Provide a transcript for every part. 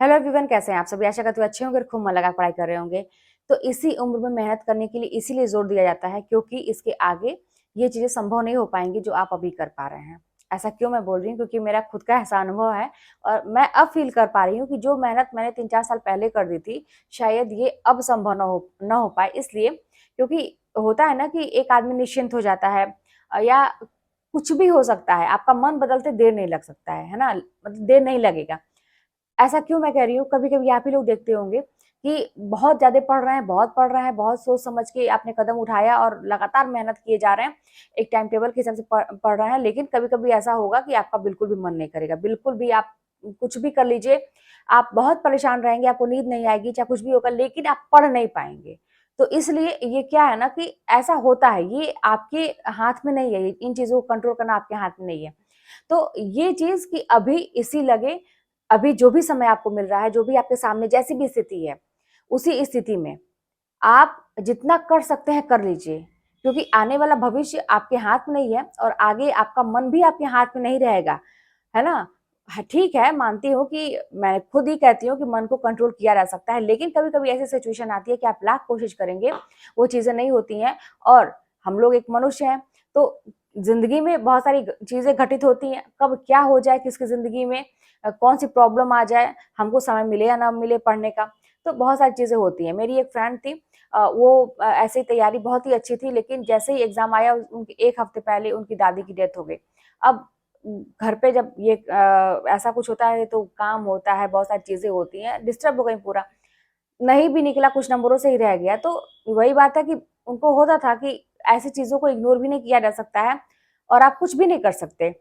Hello everyone, कैसे हैं आप सभी। आशा करते हुए अच्छे होंगे और खूब मन लगा पढ़ाई कर रहे होंगे। तो इसी उम्र में मेहनत करने के लिए इसीलिए जोर दिया जाता है क्योंकि इसके आगे ये चीजें संभव नहीं हो पाएंगी जो आप अभी कर पा रहे हैं। ऐसा क्यों मैं बोल रही हूँ? क्योंकि मेरा खुद का ऐसा अनुभव है और मैं अब फील कर पा रही हूँ कि जो मेहनत मैंने 3-4 साल पहले कर दी थी, शायद ये अब संभव न हो पाए। इसलिए क्योंकि होता है ना कि एक आदमी निश्चिंत हो जाता है, या कुछ भी हो सकता है, आपका मन बदलते देर नहीं लग सकता है ना, मतलब देर नहीं लगेगा। ऐसा क्यों मैं कह रही हूँ, कभी-कभी आप ही लोग देखते होंगे कि बहुत ज़्यादा पढ़ रहे हैं, बहुत पढ़ रहे हैं, बहुत सोच समझ के आपने कदम उठाया और लगातार मेहनत किए जा रहे हैं, एक टाइम टेबल के हिसाब से पढ़ रहे हैं, लेकिन कभी-कभी ऐसा होगा कि आपका बिल्कुल भी मन नहीं करेगा, बिल्कुल भी आप कुछ भी कर लीजिए, आप बहुत परेशान रहेंगे, आपको नींद नहीं आएगी, चाहे कुछ भी होगा, लेकिन आप पढ़ नहीं पाएँगे। तो इसलिए ये क्या है ना कि ऐसा होता है, ये आपके हाथ में नहीं है, इन चीज़ों को कंट्रोल करना आपके हाथ में नहीं है। तो ये चीज़ कि अभी इसी लगे, अभी जो भी समय आपको मिल रहा है, जो भी आपके सामने जैसी भी स्थिति है, उसी स्थिति में आप जितना कर सकते हैं कर लीजिए, क्योंकि आने वाला भविष्य आपके हाथ में नहीं है और आगे आपका मन भी आपके हाथ में नहीं रहेगा, है ना? ठीक है, मानती हूँ कि मैं खुद ही कहती हूँ कि मन को कंट्रोल किया जा सकता है, लेकिन कभी-कभी ऐसी सिचुएशन आती है कि आप लाख कोशिश करेंगे, वो चीज़ें नहीं होती हैं और हम लोग एक मनुष्य हैं, तो ज़िंदगी में बहुत सारी चीज़ें घटित होती हैं, कब क्या हो जाए किसकी ज़िंदगी में, कौन-सी प्रॉब्लम आ जाए, हमको समय मिले या ना मिले पढ़ने का, तो बहुत सारी चीज़ें होती हैं। मेरी एक फ्रेंड थी, वो ऐसे ही तैयारी बहुत ही अच्छी थी, लेकिन जैसे ही एग्ज़ाम आया उनके 1 हफ्ते पहले उनकी दादी की डेथ हो गई। अब घर पे जब ये ऐसा कुछ होता है तो काम होता है, बहुत सारी चीज़ें होती हैं, डिस्टर्ब हो गई पूरा। नहीं भी निकला, कुछ नंबरों से ही रह गया, तो वही बात है कि उनको होता था कि ऐसी चीज़ों को इग्नोर भी नहीं किया जा सकता है और आप कुछ भी नहीं कर सकते।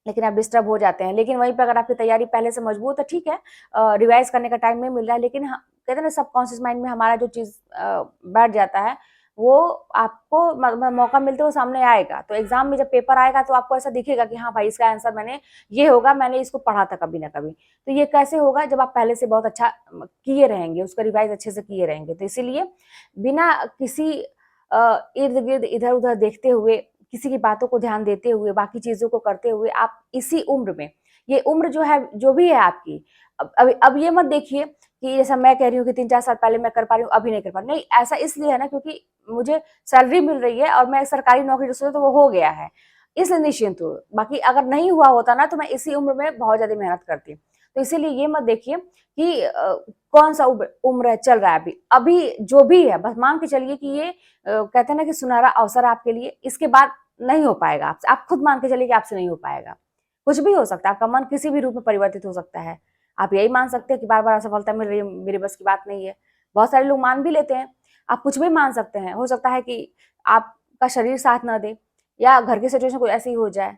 लेकिन आप डिस्टर्ब हो जाते हैं। लेकिन वहीं पे अगर आपकी तैयारी पहले से मजबूत है, ठीक है, रिवाइज़ करने का टाइम नहीं मिल रहा है, लेकिन हाँ, कहते हैं ना सबकॉन्शियस माइंड में हमारा जो चीज़ बैठ जाता है, वो आपको म म मौका मिलते हुए सामने आएगा। तो एग्ज़ाम में जब पेपर आएगा तो आपको ऐसा दिखेगा कि हाँ भाई, इसका आंसर मैंने ये होगा, मैंने इसको पढ़ा था कभी ना कभी। तो ये कैसे होगा? जब आप पहले से बहुत अच्छा किए रहेंगे, उसका रिवाइज़ अच्छे से किए रहेंगे। तो इसीलिए बिना किसी इर्द-गिर्द, इधर-उधर देखते हुए, किसी की बातों को ध्यान देते हुए, बाकी चीज़ों को करते हुए आप इसी उम्र में, ये उम्र जो है, जो भी है आपकी, अब ये मत देखिए कि जैसा मैं कह रही हूँ कि 3-4 साल पहले मैं कर पा रही हूँ, अभी नहीं कर पा रही हूँ। नहीं, ऐसा इसलिए है ना क्योंकि मुझे सैलरी मिल रही है और मैं सरकारी नौकरी जो सोचा तो वो हो गया है, इसलिए निश्चिंत हूँ। बाकी अगर नहीं हुआ होता ना तो मैं इसी उम्र में बहुत ज़्यादा मेहनत करती। तो इसीलिए ये मत देखिए कि कौन-सा उम्र है, चल रहा है अभी। अभी जो भी है बस मान के चलिए कि ये कहते हैं ना कि सुनहरा अवसर है आपके लिए, इसके बाद नहीं हो पाएगा आपसे। आप खुद मान के चलिए कि आपसे नहीं हो पाएगा। कुछ भी हो सकता है, आपका मन किसी भी रूप में परिवर्तित हो सकता है। आप यही मान सकते हैं कि बार-बार असफलता मिल रही है, मेरे बस की बात नहीं है। बहुत सारे लोग मान भी लेते हैं। आप कुछ भी मान सकते हैं। हो सकता है कि आपका शरीर साथ ना दे या घर की सिचुएशन कोई ऐसी हो जाए।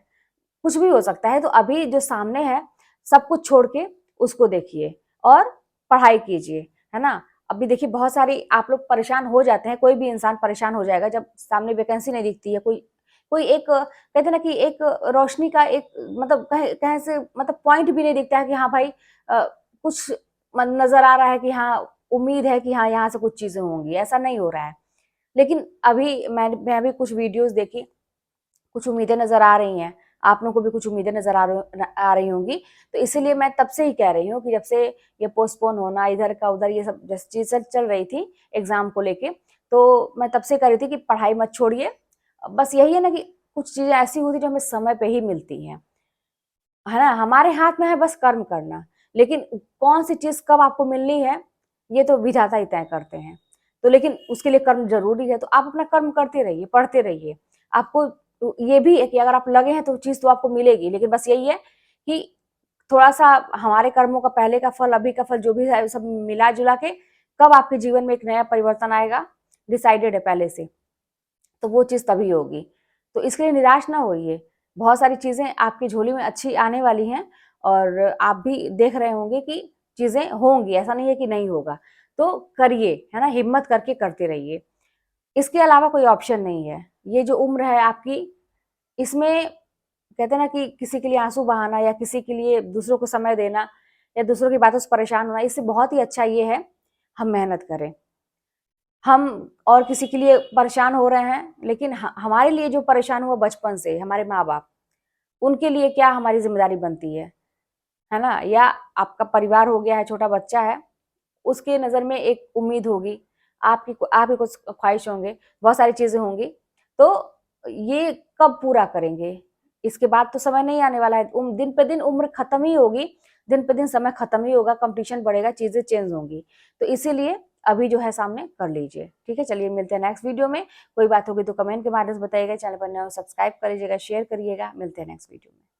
कुछ भी हो सकता है। तो अभी जो सामने है, सब कुछ छोड़ के उसको देखिए और पढ़ाई कीजिए, है ना? अभी देखिए बहुत सारी आप लोग परेशान हो जाते हैं, कोई भी इंसान परेशान हो जाएगा जब सामने वैकेंसी नहीं दिखती है, कोई कोई एक कहते हैं ना कि एक रोशनी का एक मतलब कहे कहें से मतलब पॉइंट भी नहीं दिखता है कि हाँ भाई, कुछ नज़र आ रहा है कि हाँ, उम्मीद है कि हाँ, यहाँ से कुछ चीज़ें होंगी, ऐसा नहीं हो रहा है। लेकिन अभी मैं भी कुछ वीडियोज़ देखी, कुछ उम्मीदें नज़र आ रही हैं, आप लोगों को भी कुछ उम्मीदें नज़र आ रही होंगी, तो इसीलिए मैं तब से ही कह रही हूँ कि जब से ये पोस्टपोन होना, इधर का उधर ये सब जैसी चीज़ें चल रही थी एग्ज़ाम को लेके, तो मैं तब से कह रही थी कि पढ़ाई मत छोड़िए। बस यही है ना कि कुछ चीज़ें ऐसी होती हैं जो हमें समय पे ही मिलती हैं, है ना? हमारे हाथ में है बस कर्म करना, लेकिन कौन-सी चीज़ कब आपको मिलनी है, ये तो विधाता ही तय करते हैं। तो लेकिन उसके लिए कर्म ज़रूरी है, तो आप अपना कर्म करते रहिए, पढ़ते रहिए। आपको ये भी है कि अगर आप लगे हैं तो चीज़ तो आपको मिलेगी, लेकिन बस यही है कि थोड़ा-सा हमारे कर्मों का पहले का फल, अभी का फल जो भी है सब मिला-जुला के कब आपके जीवन में एक नया परिवर्तन आएगा, डिसाइडेड है पहले से। तो वो चीज़ तभी होगी। तो इसके लिए निराश ना होइए। बहुत सारी चीज़ें आपकी झोली में अच्छी आने वाली हैं और आप भी देख रहे होंगे कि चीज़ें होंगी, ऐसा नहीं है कि नहीं होगा। तो करिए, है ना? हिम्मत करके करते रहिए। इसके अलावा कोई ऑप्शन नहीं है। ये जो उम्र है आपकी, इसमें कहते हैं ना कि किसी के लिए आँसू बहाना या किसी के लिए दूसरों को समय देना या दूसरों की बातों से परेशान होना, इससे बहुत ही अच्छा ये है, हम मेहनत करें। हम और किसी के लिए परेशान हो रहे हैं, लेकिन हमारे लिए जो परेशान हुआ बचपन से, हमारे माँ-बाप, उनके लिए क्या हमारी ज़िम्मेदारी बनती है? है ना, या आपका परिवार हो गया है, छोटा बच्चा है, उसके नज़र में एक उम्मीद होगी, आपके कुछ ख्वाहिश होंगे, बहुत सारी चीज़ें होंगी, तो ये कब पूरा करेंगे? इसके बाद तो समय नहीं आने वाला है, दिन पे दिन उम्र खत्म ही होगी, दिन पे दिन समय खत्म ही होगा, कंपटीशन बढ़ेगा, चीज़ें चेंज होंगी। तो इसीलिए अभी जो है सामने कर लीजिए, ठीक है? चलिए मिलते हैं नेक्स्ट वीडियो में, कोई बात होगी तो कमेंट के माध्यम से बताइएगा, चैनल पर नए हो सब्सक्राइब कर लीजिएगा, शेयर करिएगा, मिलते हैं नेक्स्ट वीडियो में।